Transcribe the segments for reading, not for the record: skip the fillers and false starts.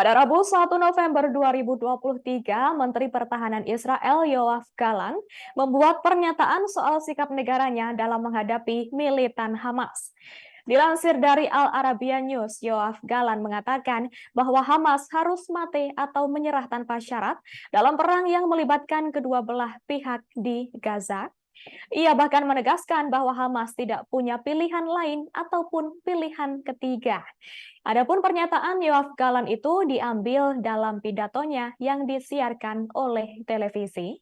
Pada Rabu 1 November 2023, Menteri Pertahanan Israel Yoav Gallant membuat pernyataan soal sikap negaranya dalam menghadapi militan Hamas. Dilansir dari Al Arabiya News, Yoav Gallant mengatakan bahwa Hamas harus mati atau menyerah tanpa syarat dalam perang yang melibatkan kedua belah pihak di Gaza. Ia bahkan menegaskan bahwa Hamas tidak punya pilihan lain ataupun pilihan ketiga. Adapun pernyataan Yoav Gallant itu diambil dalam pidatonya yang disiarkan oleh televisi.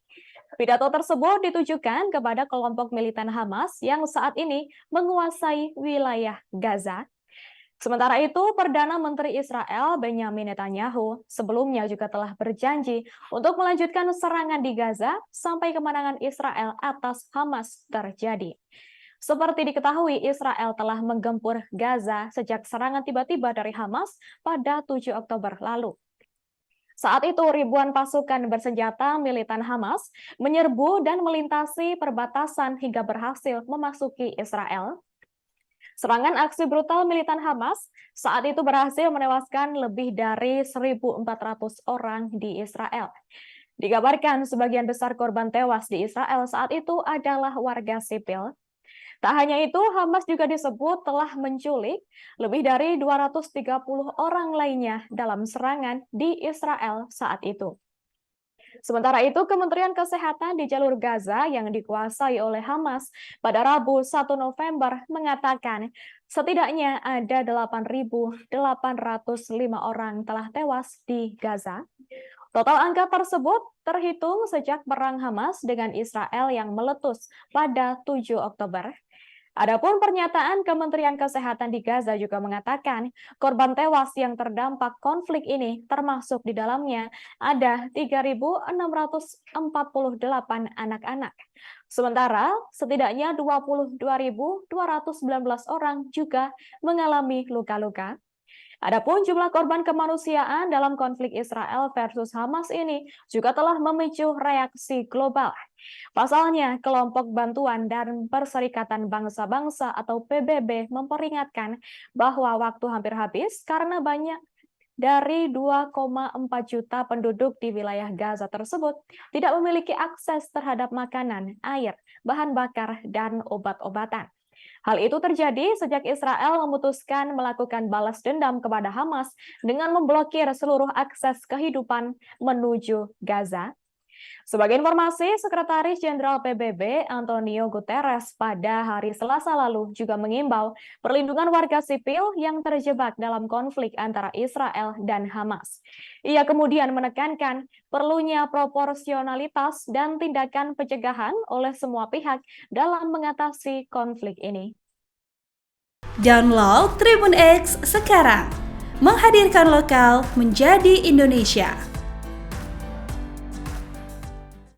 Pidato tersebut ditujukan kepada kelompok militan Hamas yang saat ini menguasai wilayah Gaza. Sementara itu, Perdana Menteri Israel Benyamin Netanyahu sebelumnya juga telah berjanji untuk melanjutkan serangan di Gaza sampai kemenangan Israel atas Hamas terjadi. Seperti diketahui, Israel telah menggempur Gaza sejak serangan tiba-tiba dari Hamas pada 7 Oktober lalu. Saat itu, ribuan pasukan bersenjata militan Hamas menyerbu dan melintasi perbatasan hingga berhasil memasuki Israel. Serangan aksi brutal militan Hamas saat itu berhasil menewaskan lebih dari 1.400 orang di Israel. Dikabarkan sebagian besar korban tewas di Israel saat itu adalah warga sipil. Tak hanya itu, Hamas juga disebut telah menculik lebih dari 230 orang lainnya dalam serangan di Israel saat itu. Sementara itu, Kementerian Kesehatan di jalur Gaza yang dikuasai oleh Hamas pada Rabu 1 November mengatakan setidaknya ada 8.805 orang telah tewas di Gaza. Total angka tersebut terhitung sejak perang Hamas dengan Israel yang meletus pada 7 Oktober. Adapun pernyataan Kementerian Kesehatan di Gaza juga mengatakan korban tewas yang terdampak konflik ini termasuk di dalamnya ada 3.648 anak-anak. Sementara setidaknya 22.219 orang juga mengalami luka-luka. Adapun jumlah korban kemanusiaan dalam konflik Israel versus Hamas ini juga telah memicu reaksi global. Pasalnya, kelompok bantuan dan Perserikatan Bangsa-Bangsa atau PBB memperingatkan bahwa waktu hampir habis karena banyak dari 2,4 juta penduduk di wilayah Gaza tersebut tidak memiliki akses terhadap makanan, air, bahan bakar, dan obat-obatan. Hal itu terjadi sejak Israel memutuskan melakukan balas dendam kepada Hamas dengan memblokir seluruh akses kehidupan menuju Gaza. Sebagai informasi, Sekretaris Jenderal PBB Antonio Guterres pada hari Selasa lalu juga mengimbau perlindungan warga sipil yang terjebak dalam konflik antara Israel dan Hamas. Ia kemudian menekankan perlunya proporsionalitas dan tindakan pencegahan oleh semua pihak dalam mengatasi konflik ini. Download Tribun X sekarang, menghadirkan lokal menjadi Indonesia.